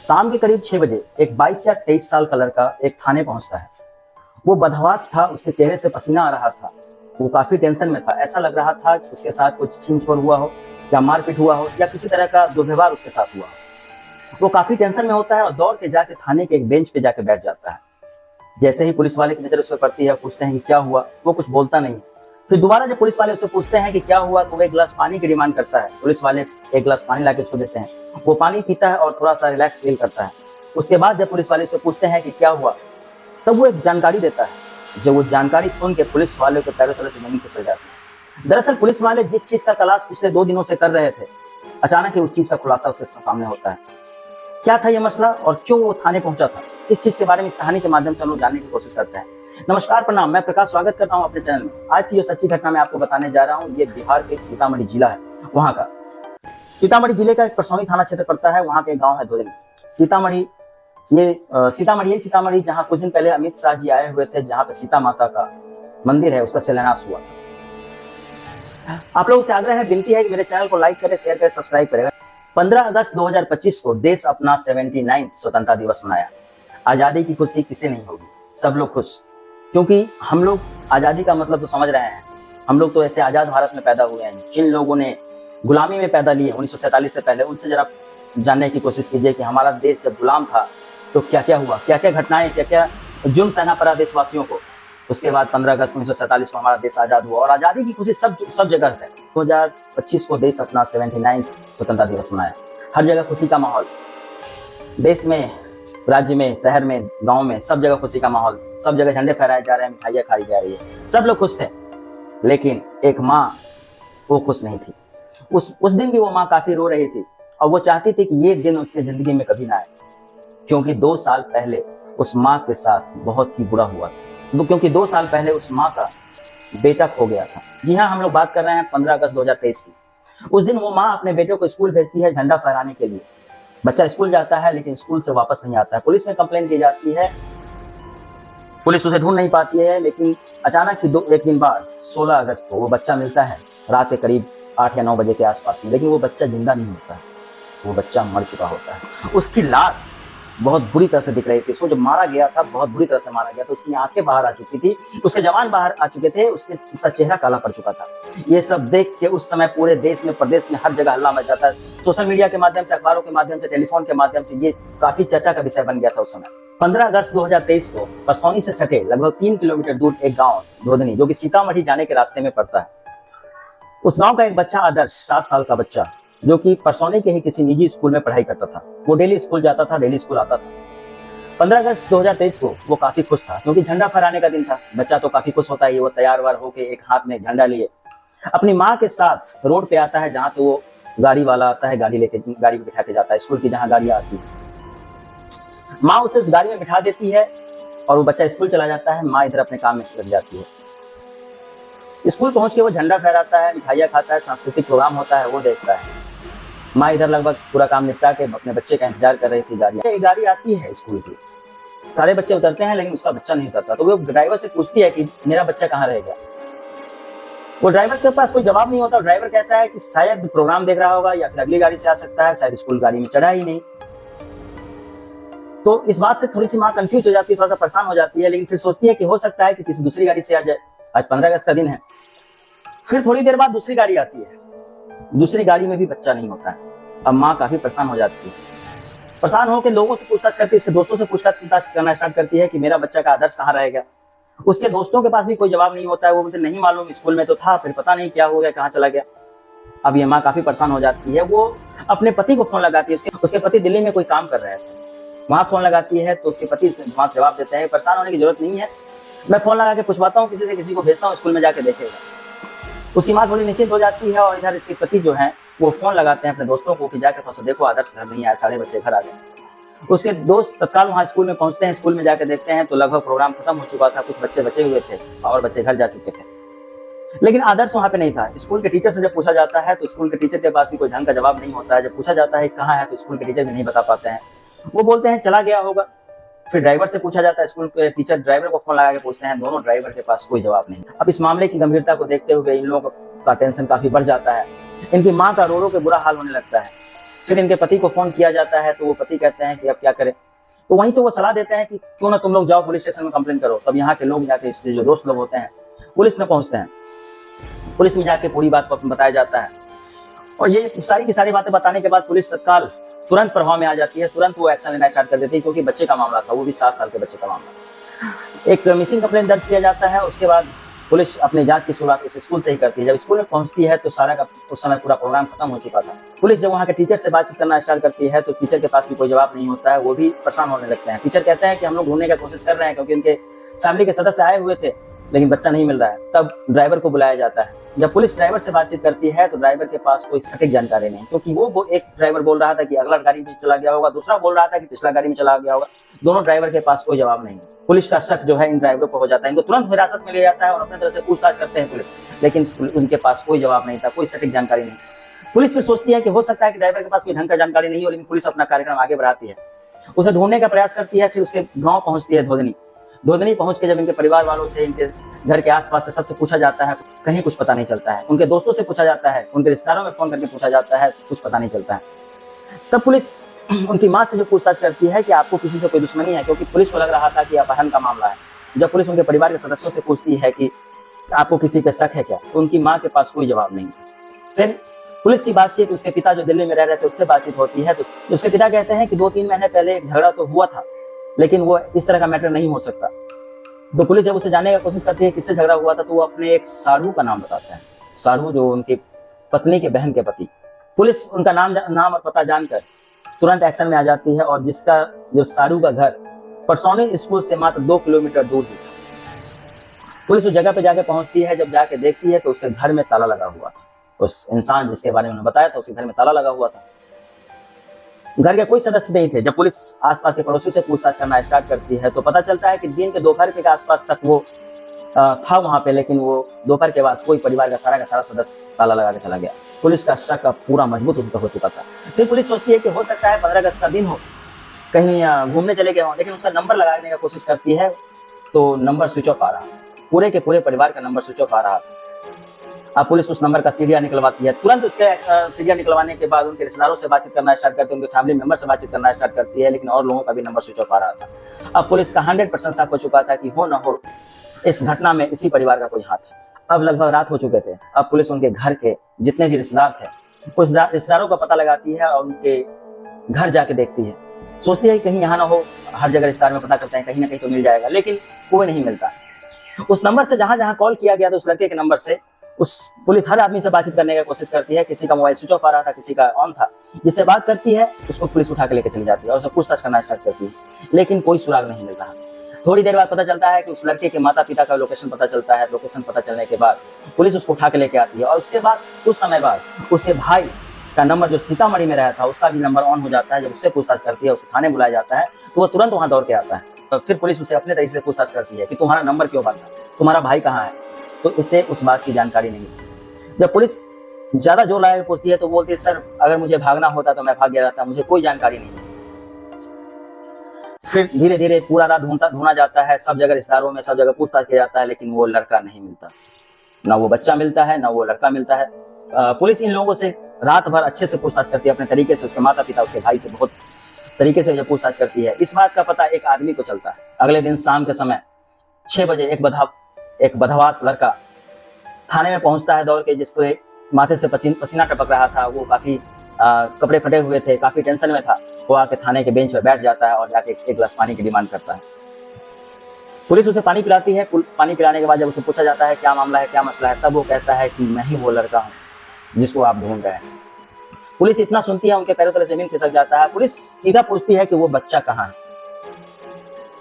शाम के करीब 6 बजे एक 22 या 23 साल का लड़का एक थाने पहुंचता है। वो बदहवास था, उसके चेहरे से पसीना आ रहा था। वो काफी टेंशन में था। ऐसा लग रहा था कि उसके साथ कुछ छीन छोड़ हुआ हो या मारपीट हुआ हो या किसी तरह का दुर्व्यवहार उसके साथ हुआ हो। वो काफी टेंशन में होता है और दौड़ के जाके थाने के एक बेंच पे जाके बैठ जाता है। जैसे ही पुलिस वाले की नजर उस पर पड़ती है, पूछते हैं कि क्या हुआ, वो कुछ बोलता नहीं। फिर दोबारा जब पुलिस वाले उससे पूछते हैं कि क्या हुआ, तो वो एक गिलास पानी की डिमांड करता है। पुलिस वाले एक गिलास पानी लाके उसको देते हैं। वो पानी पीता है और थोड़ा सा रिलैक्स फील करता है। उसके बाद जब पुलिस वाले से पूछते हैं कि क्या हुआ, तब वो एक जानकारी देता है। जो वो जानकारी सुन के पुलिस वाले को पैरों तले से जमीन फिसल जाती है। दरअसल पुलिस वाले जिस चीज का तलाश पिछले 2 दिनों से कर रहे थे, अचानक ही उस चीज का खुलासा उसके सामने होता है। क्या था ये मसला और क्यों वो थाने पहुंचा था, इस चीज के बारे में इस कहानी के माध्यम से हम लोग जानने की कोशिश करते हैं। नमस्कार, प्रणाम, मैं प्रकाश स्वागत करता हूं अपने चैनल में। आज की जो सच्ची घटना मैं आपको बताने जा रहा हूं, ये बिहार के सीतामढ़ी जिला है। वहां का सीतामढ़ी जिले का एक परसौनी थाना क्षेत्र पड़ता है। वहां के गांव है धोदनी। सीतामढ़ी सीतामढ़ी जहां कुछ दिन पहले अमित शाह जी आए हुए थे, जहां पे सीता माता का मंदिर है, उसका शिलान्यास हुआ। आप लोगों से आग्रह है, विनती है कि मेरे चैनल को लाइक करें, शेयर करें, सब्सक्राइब करें। 15 अगस्त 2025 को देश अपना 79वां स्वतंत्रता दिवस मनाया। आजादी की खुशी किसे नहीं होगी, सब लोग खुश, क्योंकि हम लोग आजादी का मतलब तो समझ रहे हैं। हम लोग तो ऐसे आजाद भारत में पैदा हुए हैं। जिन लोगों ने गुलामी में पैदा लिए 1947 से पहले, उनसे जरा जानने की कोशिश कीजिए कि हमारा देश जब गुलाम था तो क्या क्या हुआ, क्या क्या घटनाएं, क्या क्या जुर्म सहना पड़ा देशवासियों को। उसके बाद 15 अगस्त 1947 को हमारा देश आजाद हुआ और आजादी की खुशी सब जगह है। 2025 को देश अपना 79वां स्वतंत्रता दिवस मनाया। हर जगह खुशी का माहौल, देश में, राज्य में, शहर में, गांव में, सब जगह खुशी का माहौल। सब जगह झंडे फहराए जा रहे हैं, मिठाइयाँ खाई जा रही है, सब लोग खुश थे। लेकिन एक माँ, वो खुश नहीं थी। उस दिन भी वो माँ काफी रो रही थी और वो चाहती थी कि ये दिन उसकी जिंदगी में कभी ना आए, क्योंकि 2 साल पहले उस माँ के साथ बहुत ही बुरा हुआ था। क्योंकि 2 साल पहले उस माँ का बेटा खो गया था। जी हाँ, हम लोग बात कर रहे हैं 15 अगस्त 2023 की। उस दिन वो माँ अपने बेटे को स्कूल भेजती है झंडा फहराने के लिए। बच्चा स्कूल जाता है लेकिन स्कूल से वापस नहीं आता है। पुलिस में कंप्लेंट की जाती है, पुलिस उसे ढूंढ नहीं पाती है। लेकिन अचानक ही एक दिन बाद 16 अगस्त को वो बच्चा मिलता है, रात के करीब 8 या 9 बजे के आसपास में। लेकिन वो बच्चा जिंदा नहीं होता है, वो बच्चा मर चुका होता है। उसकी लाश बहुत बुरी तरह से दिख रही थी। उसको जब मारा गया था, बहुत बुरी तरह से मारा गया था। उसकी आंखें बाहर आ चुकी थी, उसके जवान बाहर आ चुके थे, उसका चेहरा काला पड़ चुका था। ये सब देख के उस समय पूरे देश में, प्रदेश में हर जगह हल्ला मच जाता है। सोशल मीडिया के माध्यम से, अखबारों के माध्यम से, टेलीफोन के माध्यम से ये काफी चर्चा का विषय बन गया था उस समय। 15 अगस्त 2023 को परसौनी से सटे लगभग 3 किलोमीटर दूर एक गाँव धोदनी, जो कि सीतामढ़ी जाने के रास्ते में पड़ता है, उस गाँव का एक बच्चा आदर्श, 7 साल का बच्चा, जो कि परसौनी के ही किसी निजी स्कूल में पढ़ाई करता था। वो डेली स्कूल जाता था, डेली स्कूल आता था। 15 अगस्त 2023 को वो काफी खुश था, क्योंकि झंडा फहराने का दिन था। बच्चा तो काफी खुश होता है। वो तैयार वार होके एक हाथ में झंडा लिए अपनी माँ के साथ रोड पे आता है, जहां से वो गाड़ी वाला आता है, गाड़ी में बिठा के जाता है स्कूल की जहां गाड़ियां आती है। माँ उसे उस गाड़ी में बिठा देती है और वो बच्चा स्कूल चला जाता है। माँ इधर अपने काम में लग जाती है। स्कूल पहुंच के वो झंडा फहराता है, मिठाइयाँ खाता है, सांस्कृतिक प्रोग्राम होता है, वो देखता है। माँ इधर लगभग पूरा काम निपटा के अपने बच्चे का इंतजार कर रही थी। गाड़ी आती है स्कूल की, सारे बच्चे उतरते हैं, लेकिन उसका बच्चा नहीं उतरता। तो वो ड्राइवर से पूछती है कि मेरा बच्चा कहाँ रहेगा। वो ड्राइवर के पास कोई जवाब नहीं होता। ड्राइवर कहता है कि शायद प्रोग्राम देख रहा होगा या फिर अगली गाड़ी से आ सकता है, शायद स्कूल गाड़ी में चढ़ा ही नहीं। तो इस बात से थोड़ी सी माँ कंफ्यूज हो जाती है, थोड़ा सा परेशान हो जाती है। लेकिन फिर सोचती है कि हो सकता है कि किसी दूसरी गाड़ी से आ जाए, आज 15 अगस्त का दिन है। फिर थोड़ी देर बाद दूसरी गाड़ी आती है, दूसरी गाड़ी में भी बच्चा नहीं होता है। अब माँ काफी परेशान हो जाती है। परेशान होकर लोगों से पूछताछ करती है, इसके दोस्तों से पूछताछ करना स्टार्ट करती है कि मेरा बच्चा का आदर्श कहाँ रहेगा। उसके दोस्तों के पास भी कोई जवाब नहीं होता है। वो बोलते नहीं मालूम, स्कूल में तो था, फिर पता नहीं क्या हो गया, कहाँ चला गया। अब ये माँ काफी परेशान हो जाती है। वो अपने पति को फोन लगाती है। उसके पति दिल्ली में कोई काम कर रहे थे। वहां फोन लगाती है तो उसके पति वहां जवाब देते हैं, परेशान होने की जरूरत नहीं है, मैं फोन लगा के पूछवाता हूँ, किसी को भेजता हूँ, स्कूल में जाके देखेगा। उसकी माँ थोड़ी निश्चिंत हो जाती है और इधर इसके पति जो है वो फोन लगाते हैं अपने दोस्तों को कि जाकर थोड़ा देखो आदर्श घर नहीं आया, सारे बच्चे घर आ गए। उसके दोस्त तत्काल वहाँ स्कूल में पहुंचते हैं। स्कूल में जाकर देखते हैं तो लगभग प्रोग्राम खत्म हो चुका था, कुछ बच्चे बचे हुए थे और बच्चे घर जा चुके थे। लेकिन आदर्श वहाँ पे नहीं था। स्कूल के टीचर से जब पूछा जाता है तो स्कूल के टीचर के पास भी कोई ढंग का जवाब नहीं होता है। जब पूछा जाता है कहाँ है तो स्कूल के टीचर भी नहीं बता पाते हैं, वो बोलते हैं चला गया होगा। फिर ड्राइवर से पूछा जाता है, स्कूल के टीचर ड्राइवर को फोन लगा के पूछते हैं, दोनों ड्राइवर के पास कोई जवाब नहीं। अब इस मामले की गंभीरता को देखते हुए इन लोगों का टेंशन काफी बढ़ जाता है। इनकी माँ का रो रो के बुरा हाल होने लगता है। फिर इनके पति को फोन किया जाता है तो वो पति कहते हैं कि अब क्या करें। तो वहीं से वो सलाह देते हैं कि क्यों ना तुम लोग जाओ पुलिस स्टेशन में कंप्लेंट करो। तब यहाँ के लोग जाके, इसके जो दोस्त लोग होते हैं, पुलिस में पहुंचते हैं। पुलिस में जाके पूरी बात बताया जाता है और ये सारी की सारी बातें बताने के बाद पुलिस तत्काल तुरंत प्रभाव में आ जाती है, तुरंत वो एक्शन लेना स्टार्ट कर देती है, क्योंकि बच्चे का मामला था, वो भी 7 साल के बच्चे का मामला। एक मिसिंग कंप्लेंट दर्ज किया जाता है। उसके बाद पुलिस अपनी जांच की शुरुआत इस स्कूल से ही करती है। जब स्कूल में पहुंचती है तो सारा का उस समय पूरा प्रोग्राम खत्म हो चुका था। पुलिस जब वहाँ के टीचर से बातचीत करना स्टार्ट करती है तो टीचर के पास भी कोई जवाब नहीं होता है, वो भी परेशान होने लगते हैं। टीचर कहते हैं कि हम लोग ढूंढने की कोशिश कर रहे हैं, क्योंकि उनके फैमिली के सदस्य आए हुए थे, लेकिन बच्चा नहीं मिल रहा है। तब ड्राइवर को बुलाया जाता है। जब पुलिस ड्राइवर से बातचीत करती है तो ड्राइवर के पास कोई सटीक जानकारी नहीं, क्योंकि वो एक ड्राइवर बोल रहा था कि अगला गाड़ी में चला गया होगा, दूसरा बोल रहा था कि पिछला गाड़ी में चला गया होगा। दोनों ड्राइवर के पास कोई जवाब नहीं। पुलिस का शक जो है इन ड्राइवरों पर हो जाता है, इनको तुरंत हिरासत में लिया जाता है और अपने तरह से पूछताछ करते हैं पुलिस, लेकिन उनके पास कोई जवाब नहीं था, कोई सटीक जानकारी नहीं। पुलिस फिर सोचती है कि हो सकता है कि ड्राइवर के पास कोई ढंग का जानकारी नहीं हो, लेकिन पुलिस अपना कार्यक्रम आगे बढ़ाती है, उसे ढूंढने का प्रयास करती है। फिर उसके गाँव पहुंचती है, धोदनी पहुंच के जब इनके परिवार वालों से, इनके घर के आसपास से सबसे पूछा जाता है, कहीं कुछ पता नहीं चलता है। उनके दोस्तों से पूछा जाता है, उनके रिश्तेदारों में फोन करके पूछा जाता है, कुछ पता नहीं चलता है। तब पुलिस उनकी माँ से जो पूछताछ करती है कि आपको किसी से कोई दुश्मनी है, क्योंकि पुलिस को लग रहा था कि अपहरण का मामला है। जब पुलिस उनके परिवार के सदस्यों से पूछती है कि आपको किसी पे शक है क्या, तो उनकी माँ के पास कोई जवाब नहीं। फिर पुलिस की बातचीत उसके पिता जो दिल्ली में रह रहे थे उससे बातचीत होती है, तो उसके पिता कहते हैं कि 2-3 महीने पहले एक झगड़ा तो हुआ था, लेकिन वो इस तरह का मैटर नहीं हो सकता। तो पुलिस जब उसे जानने की कोशिश करती है किससे झगड़ा हुआ था, तो वो अपने एक साढ़ू का नाम बताता है। साढ़ू जो उनकी पत्नी के बहन के पति। पुलिस उनका नाम और पता जानकर तुरंत एक्शन में आ जाती है और जिसका जो साढ़ू का घर परसौनी स्कूल से मात्र 2 किलोमीटर दूर ही। पुलिस उस जगह पे जाके पहुंचती है। जब जाके देखती है तो उसके घर में ताला लगा हुआ था। उस इंसान जिसके बारे में उन्होंने बताया था उसके घर में ताला लगा हुआ था। घर के कोई सदस्य नहीं थे। जब पुलिस आसपास के पड़ोसियों से पूछताछ करना स्टार्ट करती है तो पता चलता है कि दिन के दोपहर के आसपास तक वो था वहां पे, लेकिन वो दोपहर के बाद कोई परिवार का सारा सदस्य ताला लगा के चला गया। पुलिस का शक अब पूरा मजबूत हो चुका था। फिर पुलिस सोचती है कि हो सकता है 15 अगस्त का दिन हो, कहीं घूमने चले गए हों, लेकिन उसका नंबर लगाने की कोशिश करती है तो नंबर स्विच ऑफ आ रहा। पूरे के पूरे परिवार का नंबर स्विच ऑफ आ रहा। अब पुलिस उस नंबर का सीरिया निकलवाती है। तुरंत उसके सीरिया निकलवाने के बाद उनके रिश्तेदारों से बातचीत करना स्टार्ट करती है, उनके फैमिली मेंबर से बातचीत करना स्टार्ट करती है, लेकिन और लोगों का भी नंबर स्विच ऑफ आ रहा था। अब पुलिस का 100% शक हो चुका था कि हो न हो इस घटना में इसी परिवार का कोई हाथ है। अब लगभग रात हो चुके थे। अब पुलिस उनके घर के जितने भी रिश्तेदार थे उस रिश्तेदारों का पता लगाती है और उनके घर जाके देखती है। सोचती है कि कहीं यहाँ ना हो, हर जगह रिश्तेदार में पता करते हैं, कहीं ना कहीं तो मिल जाएगा, लेकिन कोई नहीं मिलता। उस नंबर से जहां कॉल किया गया था उस लड़के के नंबर से उस पुलिस हर आदमी से बातचीत करने की कोशिश करती है। किसी का मोबाइल स्विच ऑफ आ रहा था, किसी का ऑन था। जिससे बात करती है उसको पुलिस उठा के लेकर चली जाती है और उसे पूछताछ करना स्टार्ट करती है, लेकिन कोई सुराग नहीं मिल रहा। थोड़ी देर बाद पता चलता है कि उस लड़के के माता पिता का लोकेशन पता चलता है। लोकेशन पता चलने के बाद पुलिस उसको उठा के लेके आती है और उसके बाद कुछ समय बाद उसके भाई का नंबर जो सीतामढ़ी में रहा था उसका भी नंबर ऑन हो जाता है। जब उससे पूछताछ करती है, उसको थाने बुलाया जाता है तो वो तुरंत वहां दौड़ के आता है। तो फिर पुलिस उसे अपने तरीके से पूछताछ करती है कि तुम्हारा नंबर क्यों बंद था, तुम्हारा भाई कहाँ है, तो इससे उस बात की जानकारी नहीं थी। जब पुलिस ज्यादा जोर लगा के पूछती है तो बोलती है सर अगर मुझे भागना होता तो मैं भाग गया जाता, मुझे कोई जानकारी नहीं है। फिर धीरे धीरे पूरा रात ढूंढा जाता है, सब जगह रिश्तेदारों में सब जगह पूछताछ किया जाता है, लेकिन वो लड़का नहीं मिलता। ना वो बच्चा मिलता है ना वो लड़का मिलता है। पुलिस इन लोगों से रात भर अच्छे से पूछताछ करती है अपने तरीके से, उसके माता पिता उसके भाई से बहुत तरीके से जब पूछताछ करती है। इस बात का पता एक आदमी को चलता है। अगले दिन शाम के समय 6 बजे एक बदहवास लड़का थाने में पहुंचता है दौड़ के, जिसको माथे से पसीना टपक रहा था। वो काफी कपड़े फटे हुए थे, काफी टेंशन में था। वो आके थाने के बेंच पर बैठ जाता है और जाके एक गिलास पानी की डिमांड करता है। पुलिस उसे पानी पिलाती है। पानी पिलाने के बाद जब उसे पूछा जाता है क्या मामला है, क्या मसला है, तब वो कहता है कि मैं ही वो लड़का हूँ जिसको आप ढूंढ रहे हैं। पुलिस इतना सुनती है उनके पैरों तले जमीन खिसक जाता है। पुलिस सीधा पूछती है कि वो बच्चा कहाँ है।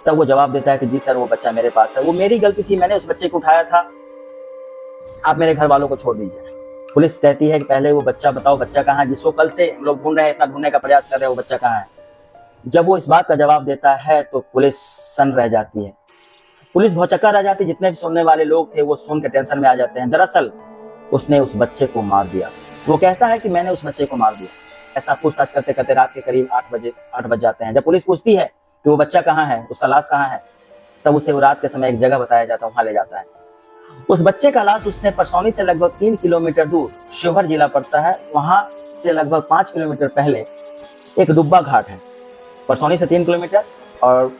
तब वो जवाब देता है कि जी सर वो बच्चा मेरे पास है, वो मेरी गलती थी, मैंने उस बच्चे को उठाया था, आप मेरे घर वालों को छोड़ दीजिए। पुलिस कहती है कि पहले वो बच्चा बताओ, बच्चा कहाँ है, जिसको कल से हम लोग ढूंढ रहे हैं, इतना ढूंढने का प्रयास कर रहे हैं, वो बच्चा कहाँ है। जब वो इस बात का जवाब देता है तो पुलिस सन्न रह जाती है। पुलिस भौचक्का रह जाती है। जितने भी सुनने वाले लोग थे वो सुन के टेंशन में आ जाते हैं। दरअसल उसने उस बच्चे को मार दिया। वो कहता है कि मैंने उस बच्चे को मार दिया। ऐसा पूछताछ करते करते रात के करीब 8 बज जाते हैं। जब पुलिस पूछती है कि वो बच्चा कहाँ है, उसका लाश कहाँ है, तब उसे वो रात के समय एक जगह बताया जाता है, वहां ले जाता है। उस बच्चे का लाश उसने परसौनी से लगभग 3 किलोमीटर दूर शिवहर जिला पड़ता है, वहां से लगभग 5 किलोमीटर पहले एक डुब्बा घाट है। परसौनी से 3 किलोमीटर और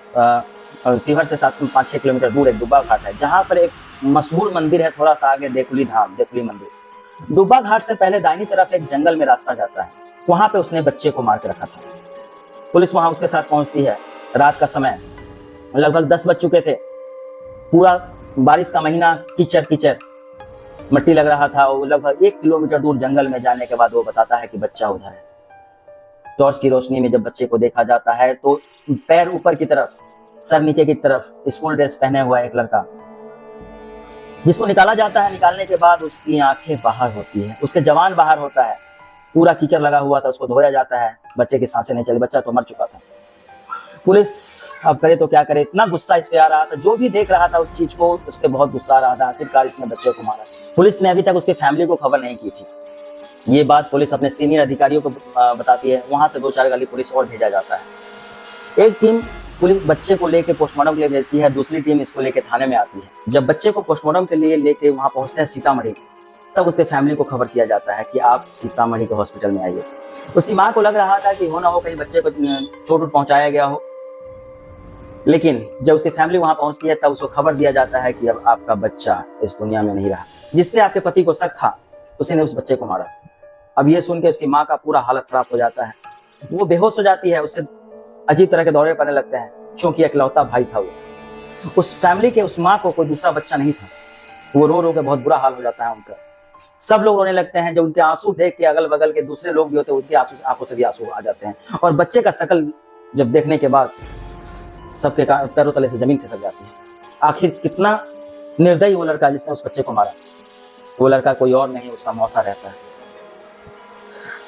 शिवहर से 5-6 किलोमीटर दूर एक डुब्बा घाट है, जहाँ पर एक मशहूर मंदिर है थोड़ा सा आगे, देकुली धाम, देकुली मंदिर। डुब्बा घाट से पहले दाहिनी तरफ एक जंगल में रास्ता जाता है, वहां पे उसने बच्चे को मार के रखा था। पुलिस वहां उसके साथ पहुंचती है। रात का समय लगभग 10 बज चुके थे। पूरा बारिश का महीना, कीचड़ कीचड़, मट्टी लग रहा था। वो लगभग 1 किलोमीटर दूर जंगल में जाने के बाद वो बताता है कि बच्चा उधर है। टॉर्च की रोशनी में जब बच्चे को देखा जाता है तो पैर ऊपर की तरफ, सर नीचे की तरफ, स्कूल ड्रेस पहने हुआ एक लड़का, जिसको निकाला जाता है। निकालने के बाद उसकी आंखें बाहर होती है, उसके जवान बाहर होता है, पूरा कीचड़ लगा हुआ था, उसको धोया जाता है। बच्चे की सांसें नहीं चली, बच्चा तो मर चुका था। पुलिस अब करे तो क्या करे, इतना गुस्सा इस पे आ रहा था, जो भी देख रहा था उस चीज को, उस पे बहुत गुस्सा आ रहा था। आखिरकार इसने बच्चे को मारा। पुलिस ने अभी तक उसके फैमिली को खबर नहीं की थी। ये बात पुलिस अपने सीनियर अधिकारियों को बताती है। वहां से 2-4 गाड़ी पुलिस और भेजा जाता है। एक टीम पुलिस बच्चे को लेके पोस्टमार्टम के लिए भेजती है, दूसरी टीम इसको लेके थाने में आती है। जब बच्चे को पोस्टमार्टम के लिए लेके वहां पहुंचते हैं सीतामढ़ी, तब उसके फैमिली को खबर किया जाता है कि आप सीतामढ़ी के हॉस्पिटल में आइए। उसकी माँ को लग रहा था कि हो ना हो कहीं बच्चे को चोट पहुंचाया गया हो, लेकिन जब उसकी फैमिली वहां पहुंचती है तब उसको खबर दिया जाता है कि अब आपका बच्चा इस दुनिया में नहीं रहा। जिसपे आपके पति को शक था, उसी ने उस बच्चे को मारा। अब ये सुन के उसकी माँ का पूरा हालत खराब हो जाता है, वो बेहोश हो जाती है। उससे अजीब तरह के दौरे पड़ने लगते हैं, क्योंकि इकलौता भाई था वो। उस फैमिली के, उस माँ को कोई दूसरा बच्चा नहीं था। वो रो रो के बहुत बुरा हाल हो जाता है उनका। सब लोग रोने लगते हैं। जब उनके आंसू देख के अगल बगल के दूसरे लोग भी होते हैं, उनके आंखों से भी आंसू आ जाते हैं। और बच्चे का शकल जब देखने के बाद सबके पैरों तले से जमीन खिसक जाती है। आखिर कितना निर्दयी वो लड़का जिसने उस बच्चे को मारा। वो लड़का कोई और नहीं, उसका मौसा रहता है।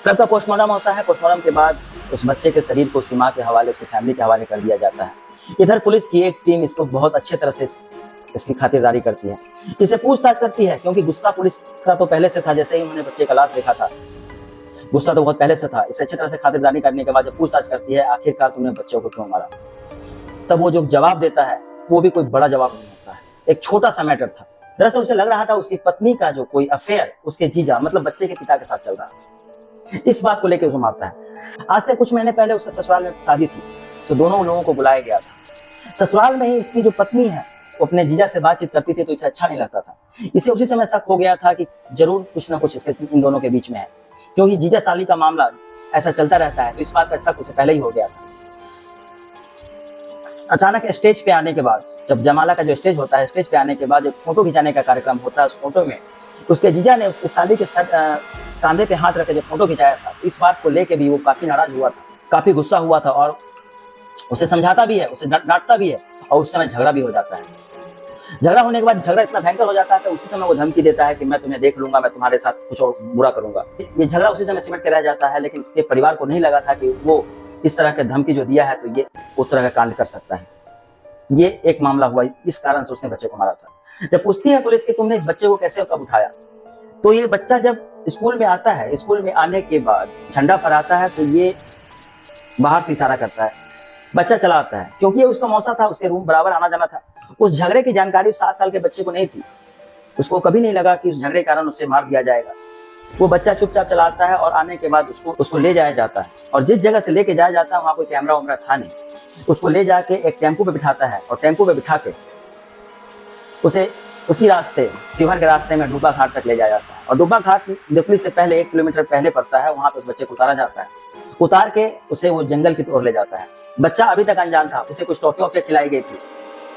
सबका पोस्टमार्टम होता है। पोस्टमार्टम के बाद उस बच्चे के शरीर को उसकी माँ के हवाले, उसकी फैमिली के हवाले कर दिया जाता है। इधर पुलिस की एक टीम इसको बहुत अच्छे तरह से इसकी खातिरदारी करती है, इसे पूछताछ करती है, क्योंकि गुस्सा पुलिस का तो पहले से था। जैसे ही उन्होंने बच्चे का लाश देखा था, गुस्सा तो बहुत पहले से था। इसे अच्छी तरह से खातिरदारी करने के बाद जब पूछताछ करती है, आखिरकार तुमने बच्चों को क्यों मारा, तब वो जो जवाब देता है वो भी कोई बड़ा जवाब नहीं होता है, एक छोटा सा मैटर था। दरअसल उसे लग रहा था उसकी पत्नी का जो कोई अफेयर उसके जीजा, मतलब बच्चे के पिता के साथ चल रहा था। इस बात को लेकर उसे मारता है। आज से कुछ महीने पहले उसके ससुराल में शादी थी, तो दोनों लोगों को बुलाया गया था। ससुराल में ही इसकी जो पत्नी है वो अपने जीजा से बातचीत करती थी, तो इसे अच्छा नहीं लगता था। इसे उसी समय शक हो गया था कि जरूर कुछ ना कुछ इसके इन दोनों के बीच में है, क्योंकि जीजा साली का मामला ऐसा चलता रहता है। तो इस बात का शक उसे पहले ही हो गया था। अचानक स्टेज पे आने के बाद, जब जयमाला का जो स्टेज होता है, स्टेज पे आने के बाद एक फोटो खिंचाने का कार्यक्रम होता है। उस फोटो में उसके जीजा ने उसके साली के कांधे पे हाथ रख के जो फोटो खिंचाया था, इस बात को लेके भी वो काफी नाराज हुआ था, काफी गुस्सा हुआ था, और उसे समझाता भी है, उसे डांटता भी है, और उस समय झगड़ा भी हो जाता है। झगड़ा होने के बाद झगड़ा इतना भयंकर हो जाता है तो उसी समय वो धमकी देता है कि मैं तुम्हें देख लूंगा, मैं तुम्हारे साथ कुछ और बुरा करूंगा। ये झगड़ा उसी समय सिमट के रह जाता है, लेकिन उसके परिवार को नहीं लगा था कि वो इस तरह के धमकी जो दिया है तो ये उस तरह का कांड कर सकता है। ये एक मामला हुआ, इस कारण से उसने बच्चे को मारा था। जब पूछती है पुलिस कि तुमने इस बच्चे को कैसे कब उठाया, तो ये बच्चा जब स्कूल में आता है, स्कूल में आने के बाद झंडा फहराता है, तो ये बाहर से इशारा करता है, बच्चा चला आता है, क्योंकि ये उसका मौसा था, उसके रूम बराबर आना जाना था। उस झगड़े की जानकारी 7 साल के बच्चे को नहीं थी। उसको कभी नहीं लगा कि उस झगड़े के कारण उससे मार दिया जाएगा। वो बच्चा चुपचाप चला आता है और आने के बाद उसको ले जाया जाता है, और जिस जगह से लेके जाया जाता है वहां कोई कैमरा वैमरा था नहीं। उसको ले जाके एक टेम्पो पे बिठाता है, और टेम्पो पे बिठा के उसे उसी रास्ते, शिवहर के रास्ते में डुब्बा घाट तक ले जाया जाता है। और डुब्बा घाट देकुली से पहले 1 किलोमीटर पहले पड़ता है, वहां पे उस बच्चे को उतारा जाता है। उतार के उसे वो जंगल की ओर ले जाता है। बच्चा अभी तक अनजान था, उसे कुछ टॉफी वॉफी खिलाई गई थी।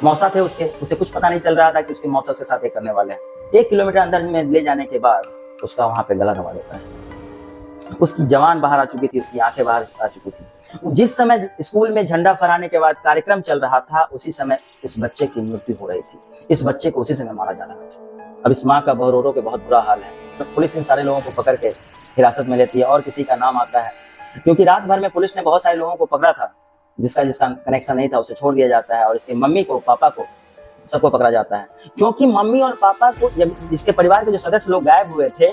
मौसा थे उसके, उसे कुछ पता नहीं चल रहा था कि उसके मौसा उसके साथ एक करने वाले हैं। 1 किलोमीटर अंदर में ले जाने के बाद उसका वहां पे गला दबा देता है। उसकी जवान बाहर आ चुकी थी, उसकी आंखें बाहर आ चुकी थी। जिस समय स्कूल में झंडा फहराने के बाद कार्यक्रम चल रहा था, उसी समय इस बच्चे की मृत्यु हो रही थी। इस बच्चे को उसी समय मारा जा रहा था। अब इस माँ का रो रो के बहुत बुरा हाल है। तो पुलिस इन सारे लोगों को पकड़ के हिरासत में लेती है, और किसी का नाम आता है, क्योंकि रात भर में पुलिस ने बहुत सारे लोगों को पकड़ा था। जिसका कनेक्शन नहीं था उसे छोड़ दिया जाता है, और इसके मम्मी को, पापा को, सबको पकड़ा जाता है। क्योंकि मम्मी और पापा को, जब इसके परिवार के जो सदस्य लोग गायब हुए थे,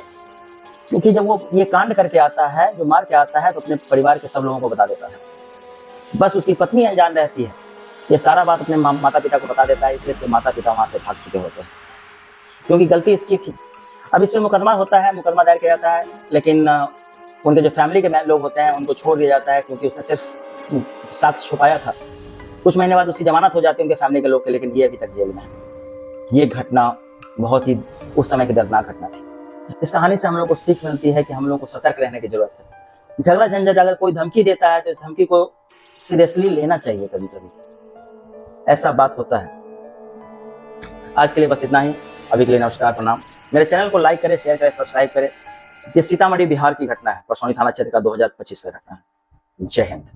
क्योंकि जब वो ये कांड करके आता है, जो मार के आता है, तो अपने परिवार के सब लोगों को बता देता है। बस उसकी पत्नी अनजान रहती है। ये सारा बात अपने माता पिता को बता देता है, इसलिए इसके माता पिता वहां से भाग चुके होते हैं, क्योंकि गलती इसकी थी। अब इस पे मुकदमा होता है, मुकदमा दायर किया जाता है, लेकिन उनके जो फैमिली के लोग होते हैं उनको छोड़ दिया जाता है क्योंकि उसने सिर्फ साक्ष्य छुपाया था। कुछ महीने बाद उसकी जमानत हो जाती है उनके फैमिली के लोग के, लेकिन ये अभी तक जेल में है। ये घटना बहुत ही उस समय की दर्दनाक घटना थी। इस कहानी से हम लोग को सीख मिलती है कि हम लोग को सतर्क रहने की जरूरत है। झगड़ा झंझट अगर कोई धमकी देता है तो इस धमकी को सीरियसली लेना चाहिए। कभी कभी ऐसा बात होता है। आज के लिए बस इतना ही। अभी के लिए नमस्कार, प्रणाम। मेरे चैनल को लाइक करें, शेयर करें, सब्सक्राइब करें। ये सीतामढ़ी बिहार की घटना है, परसौनी थाना क्षेत्र का 2025 का घटना है। जय हिंद।